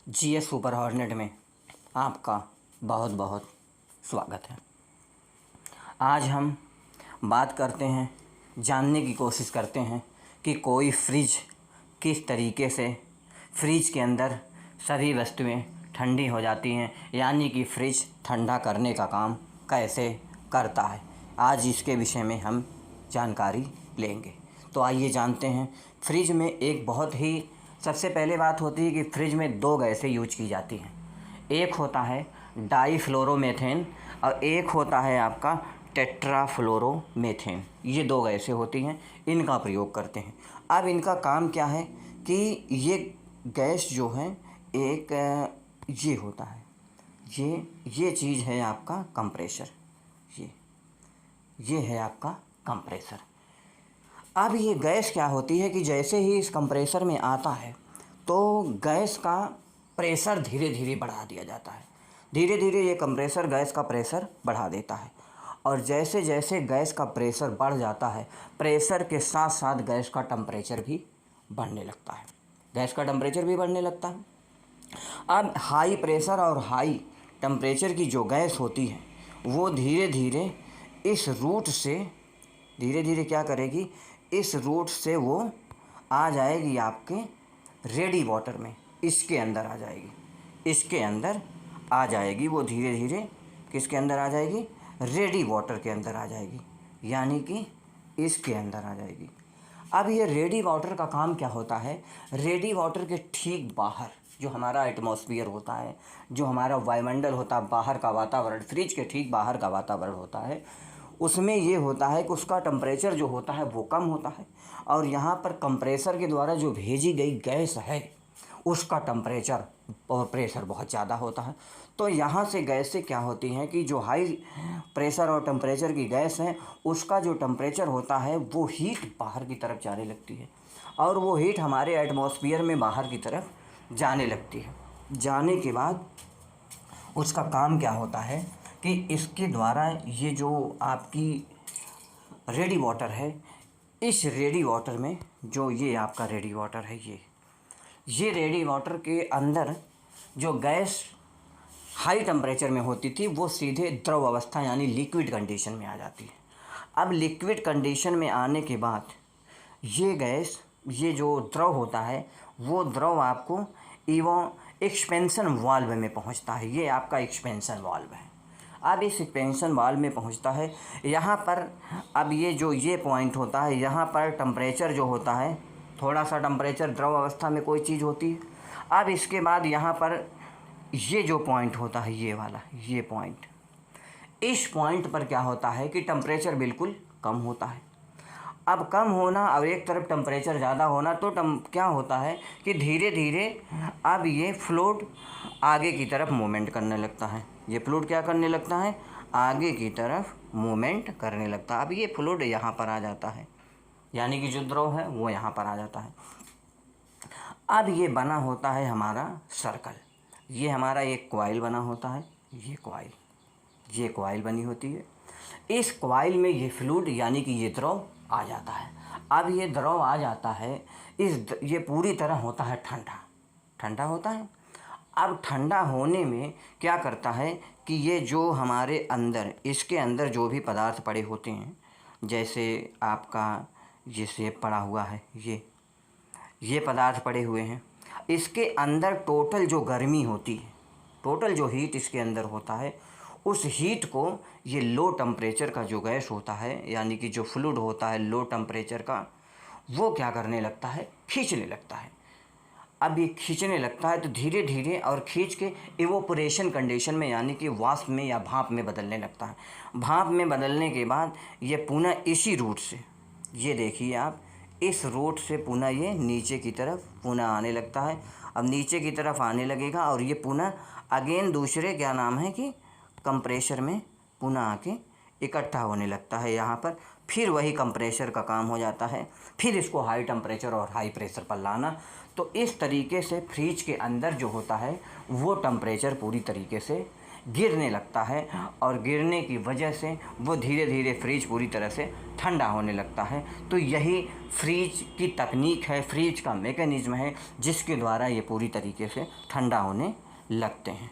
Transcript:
GS super hornet में आपका बहुत बहुत स्वागत है। आज हम बात करते हैं, जानने की कोशिश करते हैं कि कोई फ्रिज किस तरीके से फ्रिज के अंदर सभी वस्तुएं ठंडी हो जाती हैं, यानी कि फ्रिज ठंडा करने का काम कैसे करता है। आज इसके विषय में हम जानकारी लेंगे। तो आइए जानते हैं। फ्रिज में एक बहुत ही सबसे पहले बात होती है कि फ्रिज में दो गैसें यूज की जाती हैं। एक होता है डाईफ्लोरोमेथेन और एक होता है आपका टेट्राफ्लोरोमेथेन। ये दो गैसें होती हैं, इनका प्रयोग करते हैं। अब इनका काम क्या है कि ये गैस जो है एक ये होता है, ये चीज़ है आपका कंप्रेसर। ये है आपका कंप्रेसर। अब ये गैस क्या होती है कि जैसे ही इस कंप्रेसर में आता है तो गैस का प्रेशर धीरे धीरे बढ़ा दिया जाता है। धीरे धीरे ये कंप्रेसर गैस का प्रेशर बढ़ा देता है और जैसे जैसे गैस का प्रेशर बढ़ जाता है, प्रेशर के साथ साथ गैस का टेम्परेचर भी बढ़ने लगता है। गैस का टेम्परेचर भी बढ़ने लगता है। अब हाई प्रेशर और हाई टेम्परेचर की जो गैस होती है वो धीरे धीरे इस रूट से धीरे धीरे क्या करेगी, इस रूट से वो आ जाएगी आपके रेडी वाटर में, इसके अंदर आ जाएगी, इसके अंदर आ जाएगी। वो धीरे धीरे किसके अंदर आ जाएगी, रेडी वाटर के अंदर आ जाएगी, यानी कि इसके अंदर आ जाएगी। अब ये रेडी वाटर का काम क्या होता है, रेडी वाटर के ठीक बाहर जो हमारा एटमॉस्फेयर होता है, जो हमारा वायुमंडल होता है, बाहर का वातावरण, फ्रिज के ठीक बाहर का वातावरण होता है, उसमें ये होता है कि उसका टेम्परेचर जो होता है वो कम होता है और यहाँ पर कंप्रेसर के द्वारा जो भेजी गई गैस है उसका टेम्परेचर और प्रेशर बहुत ज़्यादा होता है। तो यहाँ से गैस से क्या होती हैं कि जो हाई प्रेशर और टेम्परेचर की गैस है उसका जो टेम्परेचर होता है वो हीट बाहर की तरफ जाने लगती है और वो हीट हमारे एटमॉस्फेयर में बाहर की तरफ जाने लगती है। जाने के बाद उसका काम क्या होता है कि इसके द्वारा ये जो आपकी रेडी वाटर है, इस रेडी वाटर में जो ये आपका रेडी वाटर है, ये रेडी वाटर के अंदर जो गैस हाई टेम्परेचर में होती थी वो सीधे द्रव अवस्था यानी लिक्विड कंडीशन में आ जाती है। अब लिक्विड कंडीशन में आने के बाद ये गैस, ये जो द्रव होता है वो द्रव आपको एक्सपेंशन वाल्व में पहुंचता है। ये आपका एक्सपेंशन वाल्व है। अब इस एक्सपेंशन वाल्व में पहुंचता है, यहाँ पर अब ये पॉइंट होता है, यहाँ पर टेम्परेचर जो होता है, थोड़ा सा टेम्परेचर द्रव अवस्था में कोई चीज़ होती है। अब इसके बाद यहाँ पर ये जो पॉइंट होता है, ये वाला ये पॉइंट, इस पॉइंट पर क्या होता है कि टेम्परेचर बिल्कुल कम होता है। अब कम होना और एक तरफ टेम्परेचर ज़्यादा होना तो क्या होता है कि धीरे धीरे अब ये फ्लूइड आगे की तरफ मूवमेंट करने लगता है। ये फ्लूइड क्या करने लगता है, आगे की तरफ मूवमेंट करने लगता है। अब ये फ्लूइड यहाँ पर आ जाता है, यानी कि जो द्रव है वो यहाँ पर आ जाता है। अब ये बना होता है हमारा सर्कल। ये हमारा एक कॉइल बना होता है, ये कॉइल बनी होती है। इस कॉइल में ये फ्लूइड यानी कि ये द्रव आ जाता है। अब ये द्रव आ जाता है, ये पूरी तरह होता है ठंडा होता है। अब ठंडा होने में क्या करता है कि ये जो हमारे अंदर, इसके अंदर जो भी पदार्थ पड़े होते हैं, जैसे आपका ये सेब पड़ा हुआ है, ये पदार्थ पड़े हुए हैं, इसके अंदर टोटल जो गर्मी होती है, टोटल जो हीट इसके अंदर होता है, उस हीट को ये लो टेम्परेचर का जो गैस होता है, यानी कि जो फ्लूइड होता है लो टेम्परेचर का, वो क्या करने लगता है, खींचने लगता है। अब ये खींचने लगता है तो धीरे धीरे और खींच के इवोपोरेशन कंडीशन में यानी कि वाष्प में या भाप में बदलने लगता है। भाप में बदलने के बाद ये पुनः इसी रूट से, ये देखिए आप, इस रूट से पुनः ये नीचे की तरफ पुनः आने लगता है। अब नीचे की तरफ आने लगेगा और ये पुनः अगेन दूसरे क्या नाम है कि कंप्रेसर में पुनः आके इकट्ठा होने लगता है यहाँ पर। फिर वही कंप्रेसर का काम हो जाता है, फिर इसको हाई टेम्परेचर और हाई प्रेशर पर लाना। तो इस तरीके से फ्रिज के अंदर जो होता है वो टेम्परेचर पूरी तरीके से गिरने लगता है और गिरने की वजह से वो धीरे धीरे फ्रिज पूरी तरह से ठंडा होने लगता है। तो यही फ्रिज की तकनीक है, फ्रिज का मैकेनिज़्म है जिसके द्वारा ये पूरी तरीके से ठंडा होने लगते हैं।